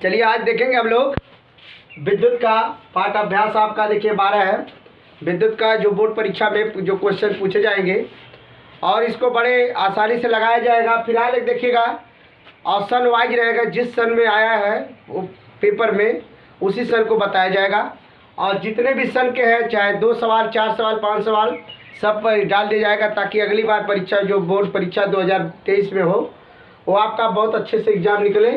चलिए आज देखेंगे हम लोग विद्युत का पाठ अभ्यास आपका देखिए 12 है। विद्युत का जो बोर्ड परीक्षा में जो क्वेश्चन पूछे जाएंगे और इसको बड़े आसानी से लगाया जाएगा। फिलहाल एक देखिएगा और सन वाइज रहेगा, जिस सन में आया है वो पेपर में उसी सन को बताया जाएगा और जितने भी सन के हैं चाहे 2 सवाल 4 सवाल 5 सवाल सब पर डाल दिया जाएगा ताकि अगली बार परीक्षा जो बोर्ड परीक्षा 2023 में हो वो आपका बहुत अच्छे से एग्ज़ाम निकले।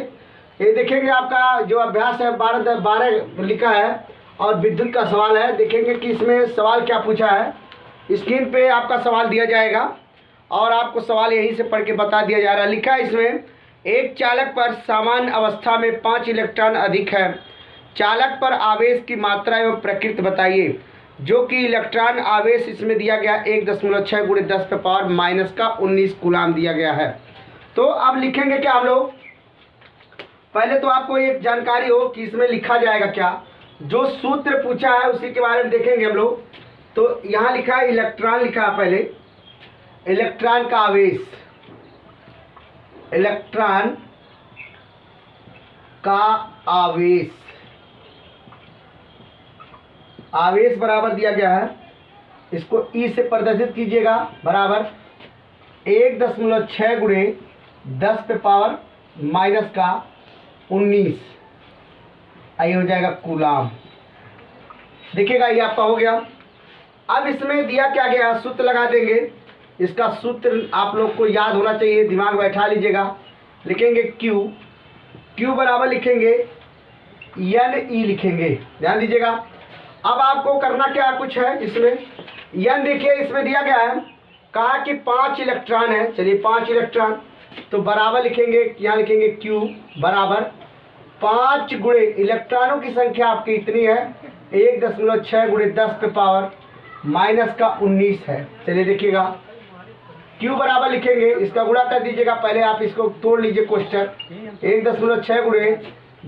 ये देखेंगे आपका जो अभ्यास है 12 लिखा है और विद्युत का सवाल है। देखेंगे कि इसमें सवाल क्या पूछा है। स्क्रीन पे आपका सवाल दिया जाएगा और आपको सवाल यहीं से पढ़ के बता दिया जा रहा है। लिखा है इसमें, एक चालक पर सामान्य अवस्था में 5 इलेक्ट्रॉन अधिक है। चालक पर आवेश की मात्रा एवं प्रकृति बताइए। जो कि इलेक्ट्रॉन आवेश इसमें दिया गया 1.6 × 10⁻⁻⁻19 कूलाम दिया गया है। तो अब लिखेंगे क्या हम लोग, पहले तो आपको एक जानकारी हो कि इसमें लिखा जाएगा क्या। जो सूत्र पूछा है उसी के बारे में देखेंगे हम लोग। तो यहाँ लिखा है इलेक्ट्रॉन, लिखा है पहले इलेक्ट्रॉन का आवेश, इलेक्ट्रॉन का आवेश, आवेश बराबर दिया गया है, इसको ई से प्रदर्शित कीजिएगा, बराबर 1.6 × 10⁻⁻19 आई हो जाएगा कूलाम। देखिएगा ये आपका हो गया। अब इसमें दिया क्या गया, सूत्र लगा देंगे। इसका सूत्र आप लोग को याद होना चाहिए, दिमाग बैठा लीजिएगा। लिखेंगे क्यू बराबर लिखेंगे एन ई लिखेंगे, ध्यान दीजिएगा। अब आपको करना क्या कुछ है इसमें, एन देखिए इसमें दिया गया है, कहा कि 5 इलेक्ट्रॉन है। चलिए 5 इलेक्ट्रॉन तो बराबर लिखेंगे, यहाँ लिखेंगे क्यू बराबर 5 गुणे इलेक्ट्रॉनों की संख्या आपकी इतनी है 1.6 × 10⁻⁻19 है। चलिए देखिएगा क्यू बराबर लिखेंगे, इसका गुणा कर दीजिएगा। पहले आप इसको तोड़ लीजिए क्वेश्चन, 1.6 ×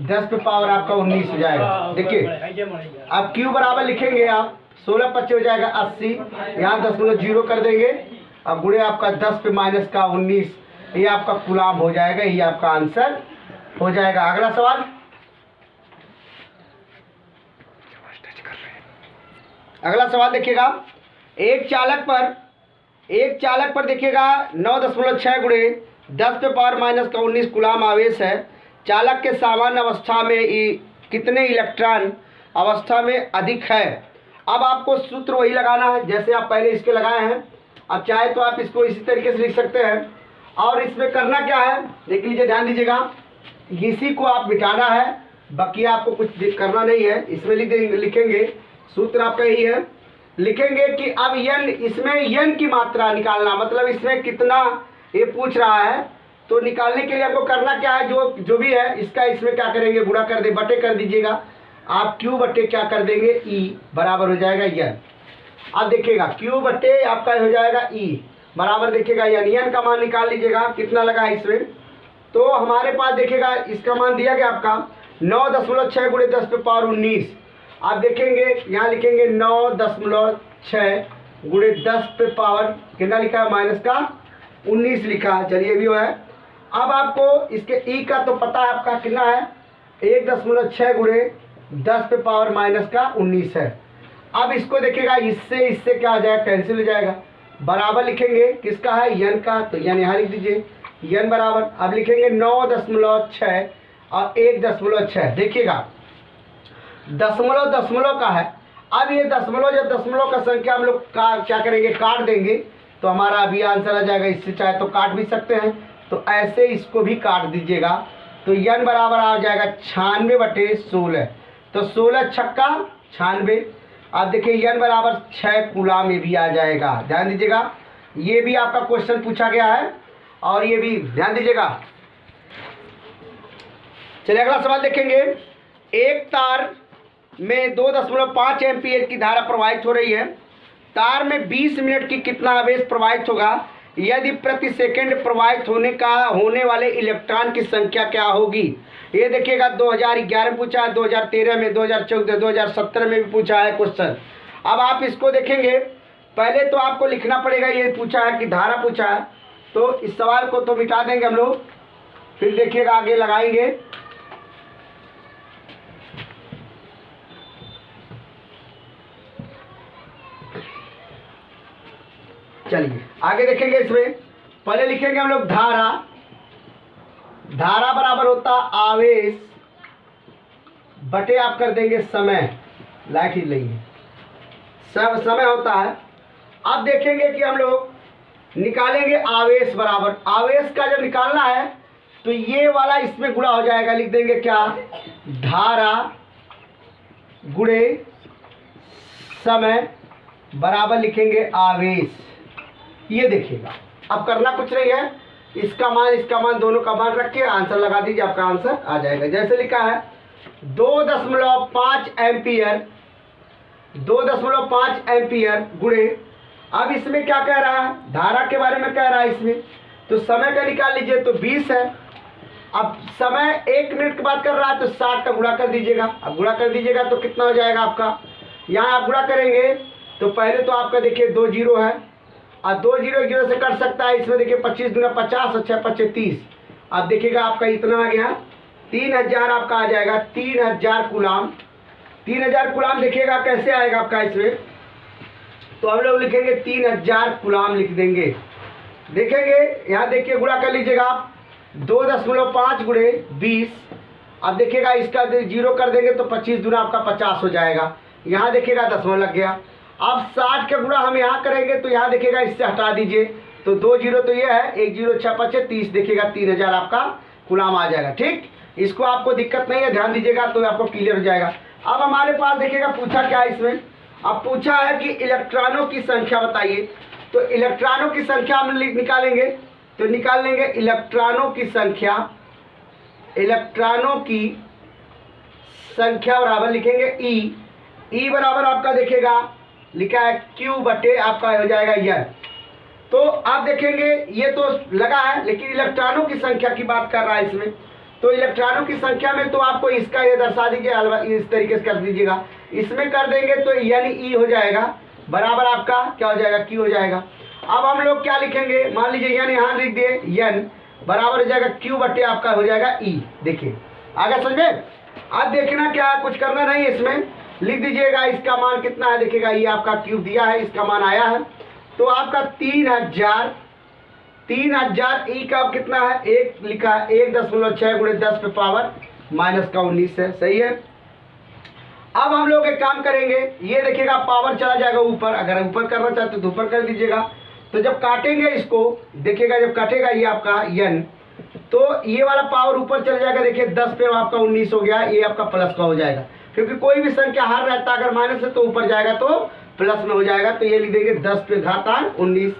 10⁻⁻ आपका 19 हो जाएगा। देखिए अब क्यू बराबर लिखेंगे आप 16 25 हो जाएगा 80, यहाँ 0.0 कर देंगे। अब गुणे आपका 10⁻⁻19 ये आपका कूलाम हो जाएगा। ये आपका आंसर हो जाएगा। अगला सवाल, अगला सवाल देखिएगा, एक चालक पर देखिएगा 9.6 × 10⁻⁻19 कूलाम आवेश है। चालक के सामान्य अवस्था में कितने इलेक्ट्रॉन अवस्था में अधिक है। अब आपको सूत्र वही लगाना है जैसे आप पहले इसके लगाए हैं। अब चाहे तो आप इसको इसी तरीके से लिख सकते हैं। और इसमें करना क्या है देख लीजिए, ध्यान दीजिएगा। इसी को आप मिटाना है, बाकी आपको कुछ करना नहीं है। इसमें लिखेंगे सूत्र आपका यही है। लिखेंगे कि अब एन, इसमें एन की मात्रा निकालना, मतलब इसमें कितना ये पूछ रहा है। तो निकालने के लिए आपको करना क्या है, जो भी है इसका इसमें क्या करेंगे, गुणा कर दे, बटे कर दीजिएगा। आप क्यू बटे क्या कर देंगे ई बराबर हो जाएगा एन। अब देखिएगा क्यू बटे आपका हो जाएगा ई बराबर देखिएगा एन का मान निकाल लीजिएगा कितना लगा है इसमें। तो हमारे पास देखिएगा इसका मान दिया गया आपका 9.6 × 10⁻19। आप देखेंगे यहाँ लिखेंगे 9.6 × 10⁻, कितना लिखा है -19 लिखा है। चलिए भी वो है। अब आपको इसके ई का तो पता है आपका कितना है, 1.6 × 10⁻⁻19 है। अब इसको देखिएगा इससे क्या आ जाएगा, कैंसिल हो जाएगा। बराबर लिखेंगे किसका है, एन का, तो एन यहाँ लिख दीजिए एन बराबर। अब लिखेंगे 9.6 और 1.6। देखिएगा दशमलव का है। अब ये दशमलव, जब दशमलव का संख्या हम लोग का क्या करेंगे, काट देंगे तो हमारा अभी आंसर आ जाएगा। इससे चाहे तो काट भी सकते हैं, तो ऐसे इसको भी काट दीजिएगा। तो एन बराबर आ जाएगा 96/16। तो 16 छक्का 96। अब देखिए एन बराबर 6 कूलाम ये भी आ जाएगा। ध्यान दीजिएगा ये भी आपका क्वेश्चन पूछा गया है और ये भी ध्यान दीजिएगा। चलिए अगला सवाल देखेंगे। एक तार में 2.5 एम्पीयर की धारा प्रवाहित हो रही है। तार में 20 मिनट की कितना आवेश प्रवाहित होगा यदि प्रति सेकंड प्रवाहित होने वाले इलेक्ट्रॉन की संख्या क्या होगी। ये देखिएगा 2011 में पूछा है, 2013 में, 2014 2017 में भी पूछा है क्वेश्चन। अब आप इसको देखेंगे, पहले तो आपको लिखना पड़ेगा। ये पूछा है कि धारा पूछा है, तो इस सवाल को तो मिटा देंगे हम लोग। फिर देखिएगा आगे लगाएंगे। चलिए आगे देखेंगे। इसमें पहले लिखेंगे हम लोग धारा। धारा बराबर होता आवेश बटे आप कर देंगे समय। लाइट ही लेंगे, सब समय होता है। अब देखेंगे कि हम लोग निकालेंगे आवेश बराबर, आवेश का जब निकालना है तो ये वाला इसमें गुणा हो जाएगा। लिख देंगे क्या, धारा गुणे समय बराबर लिखेंगे आवेश। ये देखिएगा, अब करना कुछ नहीं है, इसका मान दोनों का मान रख के आंसर लगा दीजिए, आपका आंसर आ जाएगा। जैसे लिखा है 2.5 एम्पियर, 2.5 एम्पियर गुणे, अब इसमें क्या कह रहा है, धारा के बारे में कह रहा है इसमें, तो समय का निकाल लीजिए तो 20 है। अब समय 1 मिनट की बात कर रहा है तो 60 का गुणा कर दीजिएगा। अब गुणा कर दीजिएगा तो कितना हो जाएगा आपका, यहाँ आप गुणा करेंगे तो पहले तो आपका देखिए 2 जीरो है और 2 जीरो 1 जीरो से कट सकता है। इसमें देखिए 25 दूना 50 और 6 25 30। अब देखिएगा आपका इतना आ गया 3000 आपका आ जाएगा, 3000 कूलाम। 3000 कूलाम देखिएगा कैसे आएगा आपका इसमें, तो हम लोग लिखेंगे 3000 कूलाम लिख देंगे। देखेंगे यहाँ देखिए गुणा कर लीजिएगा आप, 2.5 गुणे 20। अब देखिएगा इसका जीरो कर देंगे तो 25 दूना आपका 50 हो जाएगा। यहाँ देखिएगा दशमलव लग गया। अब 60 का गुणा हम यहाँ करेंगे तो यहाँ देखिएगा इससे हटा दीजिए तो 2 जीरो तो ये है, 1 जीरो 6 5 30, देखिएगा 3000 आपका कूलाम आ जाएगा। ठीक, इसको आपको दिक्कत नहीं है, ध्यान दीजिएगा तो आपको क्लियर हो जाएगा। अब हमारे पास देखिएगा पूछा क्या है इसमें, अब पूछा है कि इलेक्ट्रॉनों की संख्या बताइए। तो इलेक्ट्रॉनों की संख्या हम निकालेंगे, तो निकाल लेंगे इलेक्ट्रॉनों की संख्या। इलेक्ट्रॉनों की संख्या बराबर लिखेंगे ई बराबर आपका देखिएगा लिखा है Q बटे आपका हो जाएगा N। तो आप देखेंगे ये तो लगा है, लेकिन इलेक्ट्रॉनों की संख्या की बात कर रहा है इसमें। तो इलेक्ट्रॉनों की संख्या में तो आपको इसका ये दर्शा दीजिए, इस तरीके से कर दीजिएगा। इसमें कर देंगे तो यानी ई हो जाएगा बराबर आपका क्या हो जाएगा, Q हो जाएगा। अब हम लोग क्या लिखेंगे, मान लीजिए यानी यहाँ लिख दिए N बराबर हो जाएगा Q बटे आपका हो जाएगा E। देखिए आगे समझे। अब देखना क्या, कुछ करना नहीं है इसमें, लिख दीजिएगा इसका मान कितना है। देखिएगा ये आपका क्यूब दिया है, इसका मान आया है तो आपका 3000 ई का कितना है, एक लिखा है 1.6 गुणे 10 पे पावर माइनस का 19 है, सही है। अब हम लोग एक काम करेंगे, ये देखिएगा पावर चला जाएगा ऊपर, अगर ऊपर करना चाहते तो ऊपर कर दीजिएगा। तो जब काटेंगे इसको देखिएगा, जब काटेगा ये आपका n तो ये वाला पावर ऊपर चल जाएगा। देखिए 10 पे आपका 19 हो गया, ये आपका प्लस का हो जाएगा, क्योंकि कोई भी संख्या हर रहता अगर माइनस है तो ऊपर जाएगा तो प्लस में हो जाएगा। तो ये लिख देंगे 10 पे घातांक 19।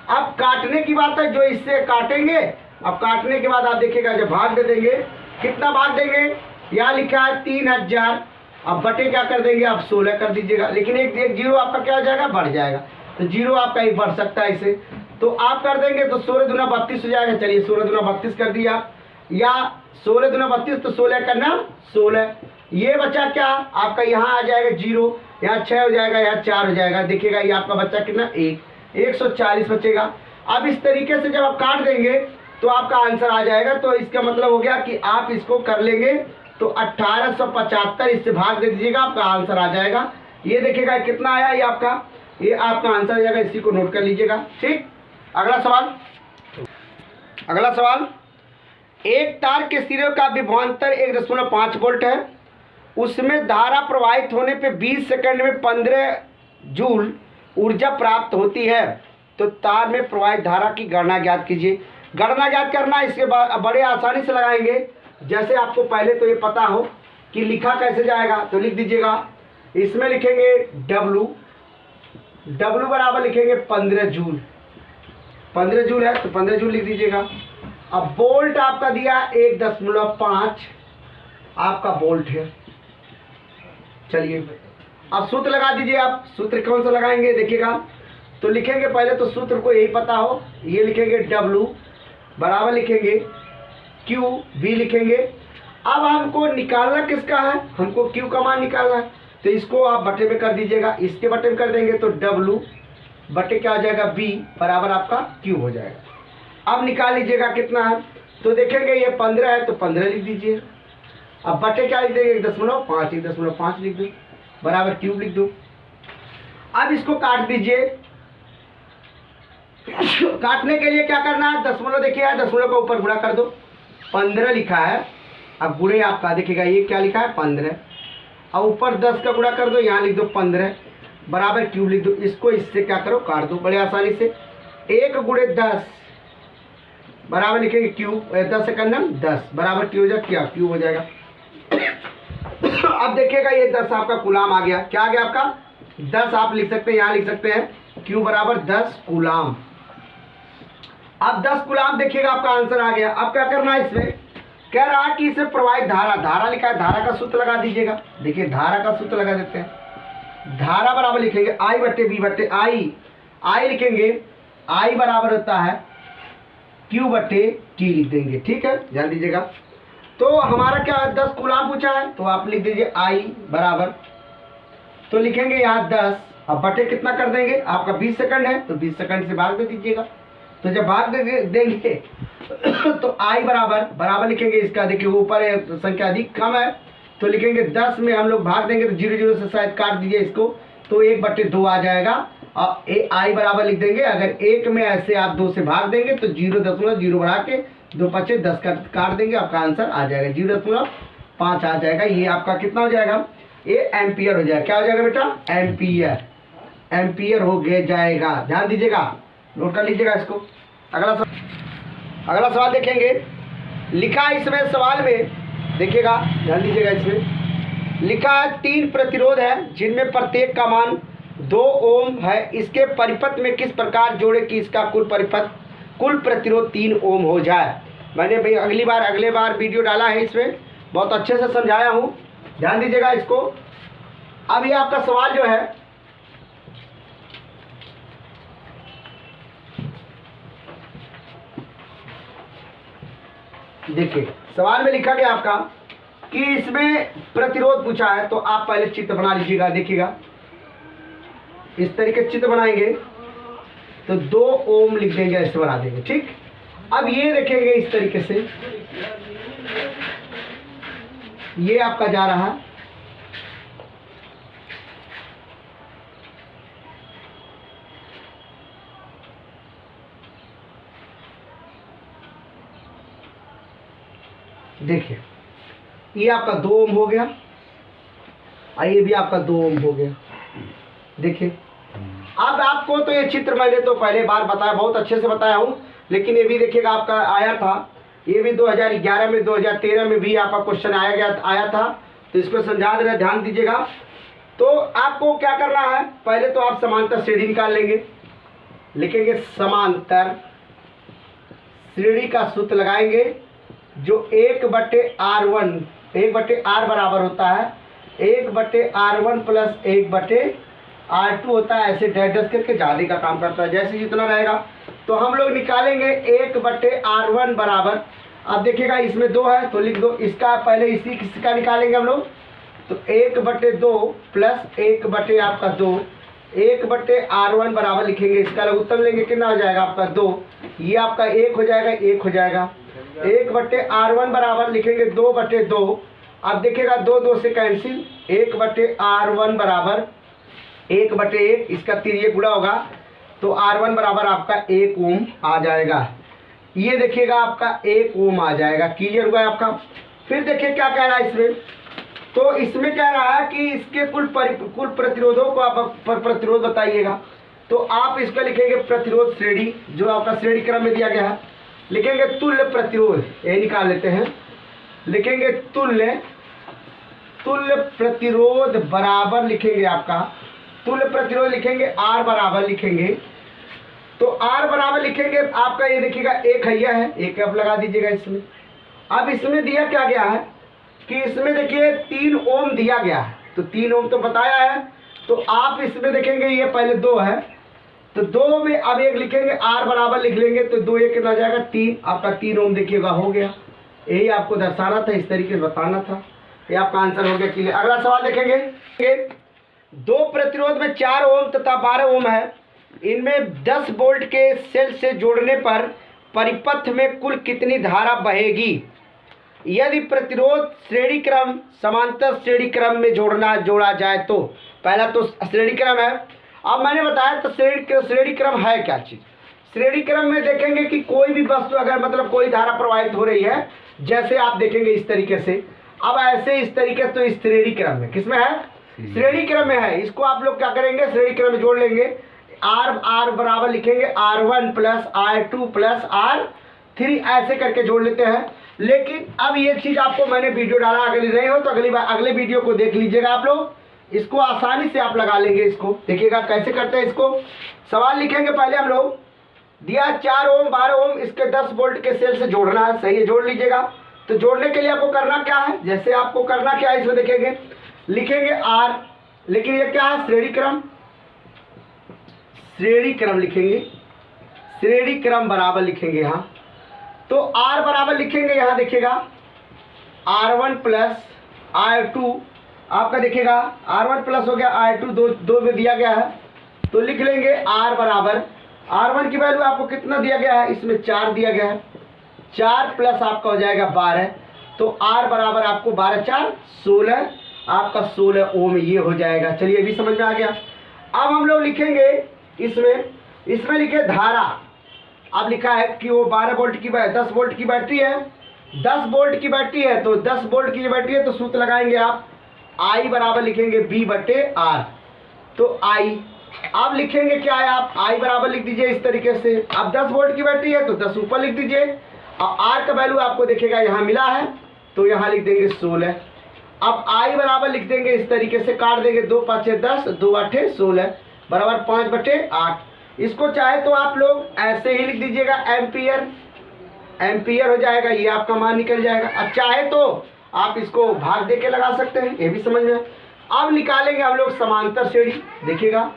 अब काटने की बात है, जो इससे काटेंगे, अब काटने के बाद आप देखिएगा जब भाग दे देंगे, कितना भाग देंगे, यहाँ लिखा है 3000, अब बटे क्या कर देंगे आप 16 कर दीजिएगा। लेकिन एक जीरो आपका क्या हो जाएगा, बढ़ जाएगा, तो जीरो आपका ही बढ़ सकता है इसे, तो आप कर देंगे तो 16 दूना 32 हो जाएगा। चलिए 16 दूना 32 कर दिया, या 16 दूना 32 तो 16 करना 16, ये बचा क्या आपका, यहाँ आ जाएगा जीरो, यहाँ 6 हो जाएगा, यहाँ 4 हो जाएगा। देखिएगा ये आपका बच्चा कितना 140 बचेगा। अब इस तरीके से जब आप काट देंगे तो आपका आंसर आ जाएगा। तो इसका मतलब हो गया कि आप इसको कर लेंगे तो 1875 इससे भाग दे दीजिएगा, आपका आंसर आ जाएगा। ये देखिएगा कितना आया, ये आपका आंसर आ जाएगा, इसी को नोट कर लीजिएगा। ठीक, अगला सवाल, एक तार के सिरे का विभवांतर 1.5 वोल्ट है, उसमें धारा प्रवाहित होने पे 20 सेकंड में 15 जूल ऊर्जा प्राप्त होती है। तो तार में प्रवाहित धारा की गणना ज्ञात कीजिए। गणना ज्ञात करना इसके बाद बड़े आसानी से लगाएंगे। जैसे आपको पहले तो ये पता हो कि लिखा कैसे जाएगा, तो लिख दीजिएगा, इसमें लिखेंगे W बराबर लिखेंगे 15 जूल, 15 जूल है तो 15 जूल लिख दीजिएगा। अब बोल्ट आपका दिया 1.5 आपका बोल्ट है। चलिए अब सूत्र लगा दीजिए। आप सूत्र कौन सा लगाएंगे देखिएगा, तो लिखेंगे पहले तो सूत्र को यही पता हो, ये लिखेंगे W बराबर लिखेंगे Q V लिखेंगे। अब हमको निकालना किसका है, हमको Q का मान निकालना है, तो इसको आप बटे में कर दीजिएगा, इसके बटे में कर देंगे तो W बटे क्या हो जाएगा V बराबर आपका Q हो जाएगा। अब निकाल लीजिएगा कितना है, तो देखेंगे ये 15 है तो 15 लिख दीजिए। अब बटे क्या लिख देंगे 1.5 लिख दो बराबर क्यूब लिख दो। अब इसको काट दीजिए, काटने के लिए क्या करना है, दशमलव देखिए दशमलव का ऊपर गुणा कर दो, 15 लिखा है। अब गुणे आपका देखिएगा ये क्या लिखा है 15, और ऊपर 10 का गुणा कर दो, यहाँ लिख दो 15 बराबर क्यूब लिख दो। इसको इससे क्या करो काट दो बड़े आसानी से। 1 गुणे 10 बराबर लिखेंगे क्यूब, 10 सेकंड 10 बराबर क्यूब हो जाएगा, क्या क्यूब हो जाएगा। अब देखिएगा ये 10 आपका कूलाम आ गया। क्या आ गया आपका 10, आप लिख सकते हैं यहाँ लिख सकते हैं क्यू बराबर 10 कूलाम। अब 10 कूलाम देखिएगा आपका आंसर आ गया। अब क्या करना है, इसमें कह रहा है कि इसे प्रवाहित धारा, धारा लिखा है, धारा का सूत्र लगा दीजिएगा। देखिए धारा का सूत्र लगा देते हैं। धारा बराबर लिखेंगे आई बट्टे बी बट्टे आई, आई लिखेंगे आई बराबर होता है क्यू बट्टे टी लिख देंगे। ठीक है, ध्यान दीजिएगा। तो हमारा क्या 10 कूलाम पूछा है, तो आप लिख दीजिए आई बराबर, तो लिखेंगे यहाँ 10, अब बटे कितना कर देंगे आपका 20 सेकंड है, तो 20 सेकंड से भाग दे दीजिएगा। तो जब भाग देंगे तो आई बराबर बराबर लिखेंगे इसका, देखिए ऊपर संख्या अधिक कम है तो लिखेंगे 10 में हम लोग भाग देंगे तो 0 0 से शायद काट दीजिए इसको, तो 1/2 आ जाएगा। और आई बराबर लिख देंगे, अगर 1 में ऐसे आप 2 से भाग देंगे तो 0.0 बढ़ा के 2 5 10 का काट देंगे, आपका आंसर आ जाएगा 0.5 आ जाएगा। ये आपका कितना हो जाएगा, ये एम्पियर हो जाएगा। क्या हो जाएगा बेटा, एम्पियर, एम्पियर हो गया जाएगा। ध्यान दीजिएगा, नोट कर लीजिएगा इसको। अगला सवाल देखेंगे, लिखा है इसमें सवाल में, देखिएगा ध्यान दीजिएगा। इसमें लिखा है 3 प्रतिरोध है जिनमें प्रत्येक का मान 2 ओम है, इसके परिपथ में किस प्रकार जोड़े कि इसका कुल प्रतिरोध 3 ओम हो जाए। मैंने भाई अगले बार वीडियो डाला है, इसमें बहुत अच्छे से समझाया हूँ, ध्यान दीजिएगा इसको। अब ये आपका सवाल जो है, देखिए सवाल में लिखा गया आपका कि इसमें प्रतिरोध पूछा है, तो आप पहले चित्र बना लीजिएगा। देखिएगा इस तरीके चित्र बनाएंगे तो 2 ओम लिख देंगे, ऐसे बना देंगे। ठीक, अब ये देखेंगे इस तरीके से, ये आपका जा रहा है, देखिए ये आपका 2 ओम हो गया, और ये भी आपका 2 ओम हो गया। देखिए अब आपको तो ये चित्र मैंने तो पहले बार बताया, बहुत अच्छे से बताया हूँ, लेकिन ये भी देखिएगा आपका आया था, ये भी 2011 में 2013 में भी आपका क्वेश्चन आया था, तो इसको समझा दे रहे, ध्यान दीजिएगा। तो आपको क्या करना है, पहले तो आप समांतर श्रेणी निकाल लेंगे, लिखेंगे समांतर श्रेणी का सूत्र लगाएंगे, जो 1/R1 1/R बराबर होता है 1/R1 प्लस 1/R2 होता है। ऐसे डैश करके जाने का काम करता है, जैसे जितना रहेगा तो हम लोग निकालेंगे 1/R1 बराबर। अब देखिएगा इसमें 2 है तो लिख दो, इसका पहले इसी किसका निकालेंगे हम लोग, तो 1/2 प्लस 1/ आपका 2 1/R1 बराबर लिखेंगे, इसका लघुत्तम लेंगे, कितना हो जाएगा आपका 2, ये आपका 1 हो जाएगा, 1 हो जाएगा। 1/R1 बराबर लिखेंगे 2/2। अब देखिएगा 2 से कैंसिल, 1/R1 बराबर 1/1, इसका 3 गुणा होगा तो R1 बराबर आपका 1 ओम आ जाएगा। ये देखिएगा आपका 1 ओम आ जाएगा। क्लियर हुआ आपका। फिर देखिए क्या कह रहा है इसमें, तो इसमें कह रहा है कि इसके कुल प्रतिरोधों को आप प्रतिरोध बताइएगा। तो आप इसका लिखेंगे प्रतिरोध श्रेणी, जो आपका श्रेणी क्रम में दिया गया है, लिखेंगे तुल्य प्रतिरोध, ये निकाल लेते हैं, लिखेंगे तुल्य प्रतिरोध बराबर लिखेंगे आपका तुल्य प्रतिरोध लिखेंगे R बराबर लिखेंगे, तो R बराबर लिखेंगे आपका, ये देखिएगा 1 हैया है, 1 आप लगा दीजिएगा इसमें। अब इसमें दिया क्या गया है कि इसमें देखिए 3 ओम दिया गया है, तो 3 ओम तो बताया है, तो आप इसमें देखेंगे ये पहले 2 है, तो 2 में अब 1 लिखेंगे, R बराबर लिख लेंगे, तो 2 1 कितना जाएगा 3, आपका 3 ओम देखिएगा हो गया। यही आपको दर्शाना था, इस तरीके से बताना था, ये आपका आंसर हो गया। क्लियर। अगला सवाल देखेंगे, 2 प्रतिरोध में 4 ओम तथा 12 ओम है, इनमें 10 वोल्ट के सेल से जोड़ने पर परिपथ में कुल कितनी धारा बहेगी यदि प्रतिरोध श्रेणी क्रम समांतर श्रेणी क्रम में जोड़ा जाए तो। पहला तो श्रेणी क्रम है। अब मैंने बताया तो श्रेणी क्रम है क्या चीज़, श्रेणी क्रम में देखेंगे कि कोई भी वस्तु अगर मतलब कोई धारा प्रवाहित हो रही है, जैसे आप देखेंगे इस तरीके से, अब ऐसे इस तरीके से, तो इस श्रेणी क्रम में किसमें है, श्रेणी क्रम में है। इसको आप लोग क्या करेंगे, श्रेणी क्रम में जोड़ लेंगे। आर बराबर लिखेंगे R1 plus R2 plus R3, ऐसे करके जोड़ लेते हैं। लेकिन अब ये चीज़ आपको मैंने वीडियो डाला, अगली नहीं हो तो अगली बार अगले वीडियो को देख लीजिएगा आप लोग, इसको आसानी से आप लगा लेंगे। इसको देखिएगा कैसे करते हैं। इसको सवाल लिखेंगे पहले हम लोग, दिया 4 ओम 12 ओम, इसके 10 वोल्ट के सेल से जोड़ना है, सही है, जोड़ लीजिएगा। तो जोड़ने के लिए आपको करना क्या है, जैसे आपको करना क्या है, इसमें देखेंगे, लिखेंगे R, लेकिन ये क्या है, श्रेणी क्रम, श्रेणी क्रम लिखेंगे, श्रेणी क्रम बराबर लिखेंगे यहाँ। तो R बराबर लिखेंगे यहाँ, देखिएगा R1 प्लस R2, आपका देखिएगा R1 प्लस हो गया R2, दो में दिया गया है, तो लिख लेंगे R बराबर, R1 की वैल्यू आपको कितना दिया गया है, इसमें 4 दिया गया है, 4 प्लस आपका हो जाएगा 12, तो R बराबर आपको 12 4 16, आपका 16 ओम ये हो जाएगा। चलिए भी समझ में आ गया। अब हम लोग लिखेंगे इसमें लिखे धारा, अब लिखा है कि वो 12 वोल्ट की 10 वोल्ट की बैटरी है, 10 वोल्ट की बैटरी है, तो 10 वोल्ट की बैटरी है, तो सूत्र लगाएंगे आप, I बराबर लिखेंगे V/R, तो I अब लिखेंगे क्या है, आप I बराबर लिख दीजिए इस तरीके से। अब 10 वोल्ट की बैटरी है तो 10 ऊपर लिख दीजिए, और R का वैल्यू आपको देखिएगा यहाँ मिला है, तो यहाँ लिख देंगे 16। अब I बराबर लिख देंगे इस तरीके से, काट देंगे, 2 5 10, 2 8 16 बराबर 5/8। इसको चाहे तो आप लोग ऐसे ही लिख दीजिएगा, एम्पियर हो जाएगा, ये आपका मान निकल जाएगा। अब चाहे तो आप इसको भाग दे के लगा सकते हैं, ये भी समझ में। अब निकालेंगे हम लोग समांतर श्रेणी, देखिएगा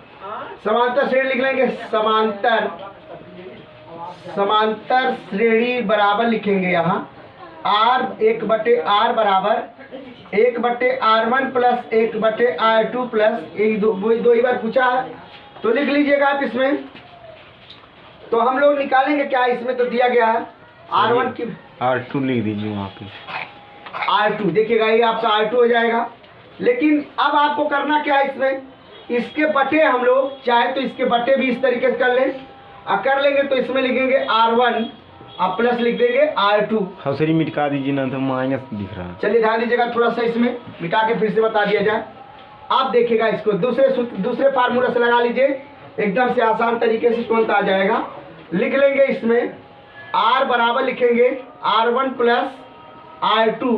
समांतर श्रेणी लिख लेंगे, समांतर श्रेणी बराबर लिखेंगे यहाँ R1/R बराबर 1/R1 प्लस 1/R2 प्लस, एक दो ही बार पूछा है तो लिख लीजिएगा आप इसमें। तो हम लोग निकालेंगे क्या, इसमें तो दिया गया है R1 की, R2 लिख दीजिए वहाँ पे, R2 देखिएगा ये आपका R2 हो जाएगा। लेकिन अब आपको करना क्या है, इसमें इसके बटे हम लोग चाहे तो इसके बटे भी इस तरीके से कर लेंगे, तो इसमें लिखेंगे R1 अब प्लस लिख देंगे R2। हौसरी मिटा दीजिए ना, तो माइनस दिख रहा है। चलिए ध्यान दीजिएगा, थोड़ा सा इसमें मिटा के फिर से बता दिया जाए। आप देखिएगा इसको दूसरे फार्मूला से लगा लीजिए, एकदम से आसान तरीके से तुरंत आ जाएगा। लिख लेंगे इसमें R बराबर लिखेंगे R1 प्लस R2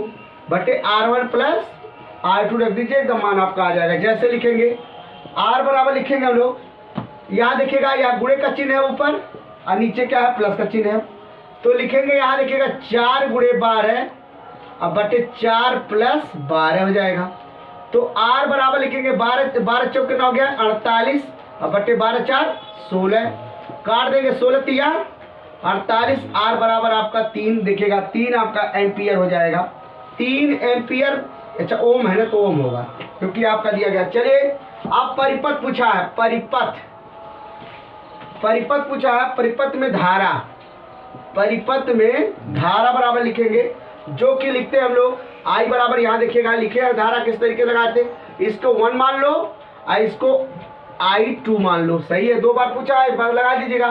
बटे R1 प्लस R2 रख दीजिए, एकदम मान आपका आ जाएगा। जैसे लिखेंगे R बराबर लिखेंगे हम लोग, यहाँ देखिएगा यहाँ गुणे का चिन्ह है ऊपर, और नीचे क्या है, प्लस का चिन्ह है, तो लिखेंगे यहाँ देखिएगा 4 × 12 अब बटे 4 प्लस 12 हो जाएगा। तो R बराबर लिखेंगे 12 चौके 9 गया 48, अब बटे 12 4 16, काट देंगे 16 3 48, R बराबर आपका 3, देखिएगा 3 आपका एम्पियर हो जाएगा, 3 एम्पियर। अच्छा ओम है ना, तो ओम होगा क्योंकि आपका दिया गया। चलिए अब परिपथ पूछा है, परिपथ पूछा है, परिपथ में धारा, परिपथ में धारा बराबर लिखेंगे, जो कि लिखते हैं हम लोग I बराबर, यहाँ देखिएगा लिखे हैं धारा किस तरीके लगाते, इसको 1 मान लो और इसको I2 मान लो, सही है, 2 बार पूछा है, लगा दीजिएगा।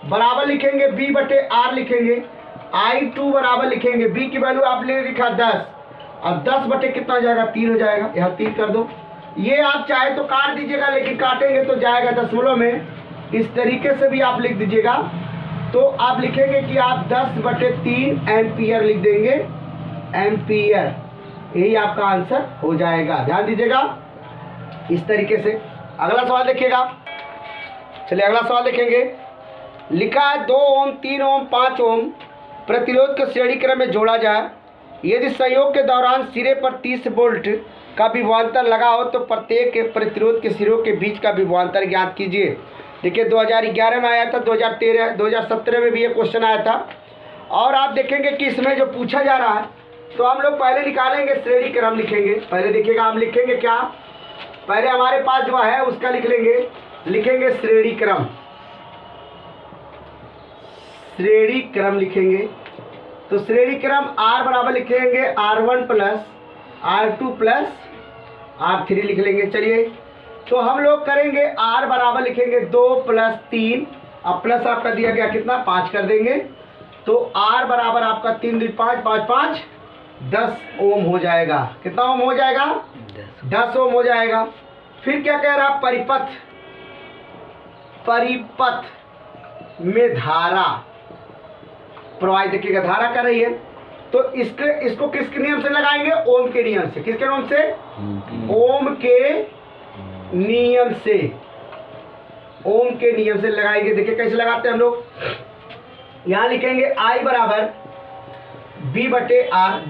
बराबर लिखेंगे B/R लिखेंगे, I2 बराबर लिखेंगे, B की वैल्यू आपने लिखा 10, अब 10 बटे कितना हो जाएगा, 3 हो जाएगा, यहाँ 3 कर दो। ये आप चाहे तो काट दीजिएगा, लेकिन काटेंगे तो जाएगा दशमलव में, इस तरीके से भी आप लिख दीजिएगा। तो आप लिखेंगे कि आप 10/3 एम्पियर लिख देंगे, एम्पियर, यही आपका आंसर हो जाएगा। ध्यान दीजिएगा इस तरीके से। अगला सवाल देखिएगा, चलिए अगला सवाल देखेंगे। लिखा है 2 ओम 3 ओम 5 ओम प्रतिरोध को श्रेणी क्रम में जोड़ा जाए, यदि संयोग के दौरान सिरे पर 30 वोल्ट का विभवांतर लगा हो तो प्रत्येक प्रतिरोध के सिरों के बीच का विभवांतर ज्ञात कीजिए। देखिए 2011 में आया था, 2017 में भी ये क्वेश्चन आया था। और आप देखेंगे कि इसमें जो पूछा जा रहा है, तो हम लोग पहले निकालेंगे श्रेणी क्रम लिखेंगे। पहले देखिएगा हम लिखेंगे क्या, पहले हमारे पास जो है उसका लिखेंगे श्रेणी क्रम, श्रेणी क्रम लिखेंगे। तो श्रेणी क्रम R बराबर लिखेंगे R1 plus R2 plus R3 लिख लेंगे। चलिए तो हम लोग करेंगे R बराबर लिखेंगे 2 + 3 अब प्लस आपका दिया गया कितना 5 कर देंगे, तो R बराबर आपका 3 2 5 5 5 10 ओम हो जाएगा। कितना ओम हो जाएगा? 10 ओम हो जाएगा। फिर क्या कह रहा, परिपथ में धारा प्रवाहित, देखिएगा धारा कर रही है, तो इसको किसके नियम से लगाएंगे? ओम के नियम से। किसके नियम से? ओम के नियम से। ओम के नियम से लगाएंगे। देखिए कैसे लगाते हैं हम लोग, यहां लिखेंगे I बराबर B बटे आर,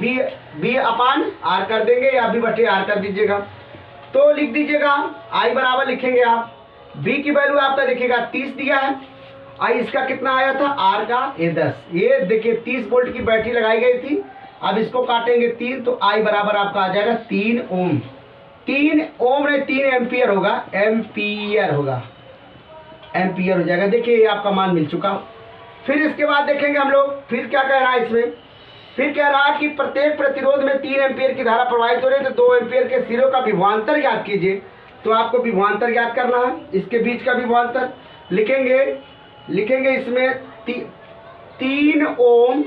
बी अपान आर कर देंगे या B बटे आर कर दीजिएगा। तो लिख दीजिएगा I बराबर लिखेंगे आप, B की वैल्यू आपका देखिएगा 30 दिया है, I इसका कितना आया था R का ये 10। ये देखिए 30 वोल्ट की बैटरी लगाई गई थी। अब इसको काटेंगे 3, तो I बराबर आपका आ जाएगा 3 ओम। 3 ओम में 3 एम्पियर होगा, एम्पियर हो जाएगा। देखिए ये आपका मान मिल चुका। फिर इसके बाद देखेंगे हम लोग, फिर क्या कह रहा है इसमें, फिर कह रहा है कि प्रत्येक प्रतिरोध में 3 एम्पियर की धारा प्रवाहित हो रही है, तो 2 एम्पियर के सिरों का विभवांतर ज्ञात कीजिए। तो आपको विभवांतर ज्ञात करना है, इसके बीच का विभवांतर लिखेंगे इसमें 3 ओम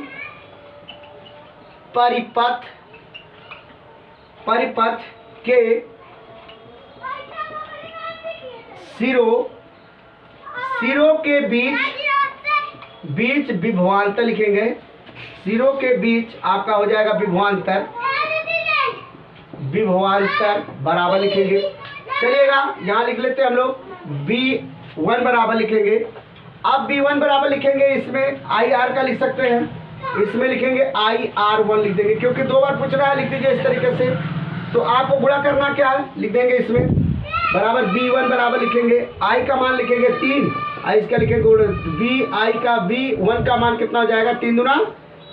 परिपथ के सिरों के बीच विभवांतर लिखेंगे। सिरों के बीच आपका हो जाएगा विभवांतर बराबर लिखेंगे। चलिएगा यहाँ लिख लेते हैं हम लोग, B1 बराबर लिखेंगे। अब B1 बराबर लिखेंगे, इसमें IR का लिख सकते हैं, इसमें लिखेंगे IR1 लिख देंगे, क्योंकि 2 बार पूछ रहा है, लिख दीजिए इस तरीके से। तो आपको गुणा करना क्या है, लिख देंगे इसमें बराबर B1 बराबर लिखेंगे, I का मान लिखेंगे 3, I इसका लिखेंगे BI का B1 का मान कितना हो जाएगा, 3 दूना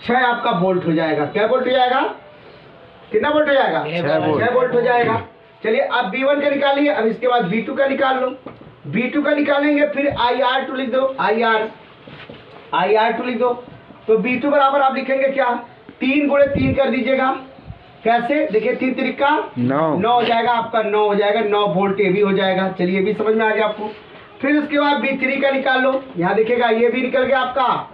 6 आपका वोल्ट हो जाएगा। क्या वोल्ट हो जाएगा? कितना वोल्ट हो जाएगा? 6 वोल्ट हो जाएगा। चलिए अब B1 का निकालिए, अब इसके बाद B2 का निकाल लो। B2 का निकालेंगे, फिर IR2 लिख दो, IR2 लिख दो। तो B2 बराबर आप लिखेंगे क्या, 3 गुणे 3 कर दीजिएगा। कैसे? देखिए 3 त्रिका 9 हो जाएगा आपका, 9 हो जाएगा, 9 वोल्ट ये भी हो जाएगा। चलिए ये भी समझ में आ गया आपको। फिर उसके बाद B3 का निकाल लो, यहाँ देखिएगा ये भी निकल गया आपका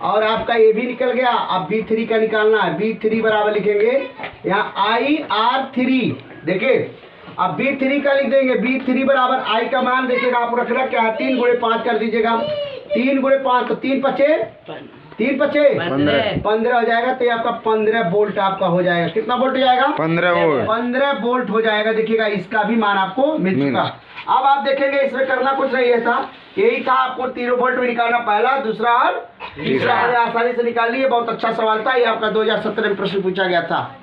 और आपका ये भी निकल गया। अब B3 का निकालना है, B3 बराबर लिखेंगे यहाँ IR3। देखिए अब B3 का लिख देंगे, B3 बराबर I का मान देखिएगा आपको रखना क्या है, 3 गुणे 5 कर दीजिएगा। 3 गुणे 5 तो 3 पचे 15 हो जाएगा। तो ये आपका 15 वोल्ट आपका हो जाएगा। कितना वोल्ट हो जाएगा? 15 वोल्ट हो जाएगा। देखिएगा इसका भी मान आपको मिल चुका। अब आप देखेंगे इसमें करना कुछ नहीं है था, यही था आपको 3 वोल्ट में निकालना, पहला दूसरा और तीसरा। हमने आसानी से निकाल लिए, बहुत अच्छा सवाल था, ये आपका 2017 में प्रश्न पूछा गया था।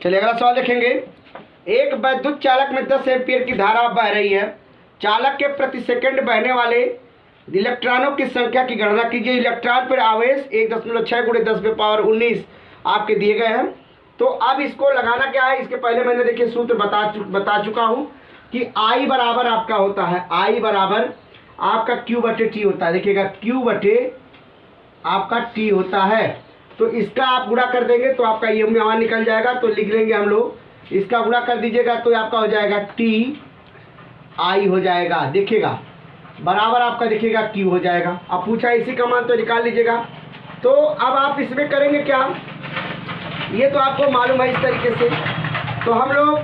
चलिए अगला सवाल देखेंगे। एक विद्युत चालक में 10 एम्पीयर की धारा बह रही है। चालक के प्रति सेकंड बहने वाले इलेक्ट्रॉनों की संख्या की गणना कीजिए। इलेक्ट्रॉन पर आवेश 1.6 गुणे 10⁻19 आपके दिए गए हैं। तो अब इसको लगाना क्या है, इसके पहले मैंने देखिए सूत्र बता चुका हूं कि I बराबर आपका होता है, I बराबर आपका Q बटे T होता है। देखिएगा Q बटे आपका T होता है। तो इसका आप गुणा कर देंगे तो आपका ये मान निकल जाएगा। तो लिख लेंगे हम लोग, इसका गुणा कर दीजिएगा तो आपका हो जाएगा TI हो जाएगा। देखिएगा बराबर आपका देखिएगा Q हो जाएगा। अब पूछा इसी का मान तो निकाल लीजिएगा। तो अब आप इसमें करेंगे क्या, ये तो आपको मालूम है इस तरीके से। तो हम लोग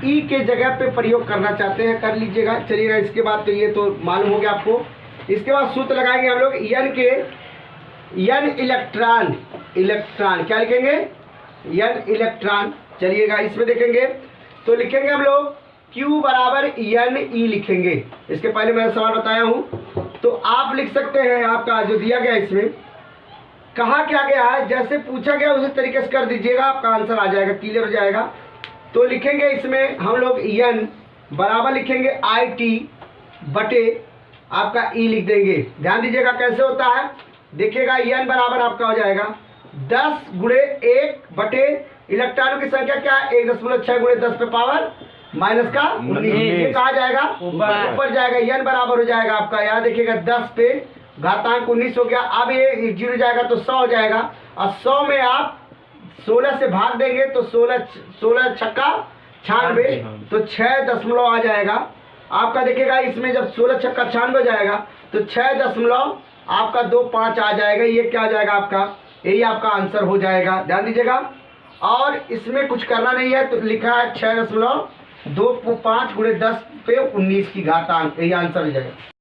E के जगह पे प्रयोग करना चाहते हैं, कर लीजिएगा। चलिएगा इसके बाद तो ये तो मालूम हो गया आपको। इसके बाद सूत्र लगाएंगे हम लोग N इलेक्ट्रॉन क्या लिखेंगे, N इलेक्ट्रॉन। चलिएगा इसमें देखेंगे तो लिखेंगे हम लोग Q बराबर NE लिखेंगे। इसके पहले मैंने सवाल बताया हूँ, तो आप लिख सकते हैं, आपका जो दिया गया इसमें कहा क्या गया है, जैसे पूछा गया उसी तरीके से कर दीजिएगा, आपका आंसर आ जाएगा, क्लियर हो जाएगा। तो लिखेंगे इसमें हम लोग N बराबर लिखेंगे IT बटे आपका E लिख देंगे। ध्यान दीजिएगा कैसे होता है, देखिएगा N बराबर आपका हो जाएगा 10 गुणे 1 बटे इलेक्ट्रॉनों की संख्या क्या है, 1.6 गुणे 10 पे पावर माइनस का 19। ये कहा जाएगा ऊपर जाएगा। N बराबर हो जाएगा आपका, यहाँ देखिएगा 10 पे घातांक 19 हो गया। अब ये 0 जाएगा तो 100 हो जाएगा, और 100 में आप 16 से भाग देंगे तो 16 छक्का 96, तो 6 दशमलव आ जाएगा आपका देखिएगा इसमें जब 16 छक्का 96 हो जाएगा तो 6 आपका 25 आ जाएगा। ये क्या आ जाएगा आपका, यही आपका आंसर हो जाएगा, ध्यान दीजिएगा। और इसमें कुछ करना नहीं है, तो लिखा है 6.25 × 10 पे 19 की घातांक, यही आंसर हो जाएगा।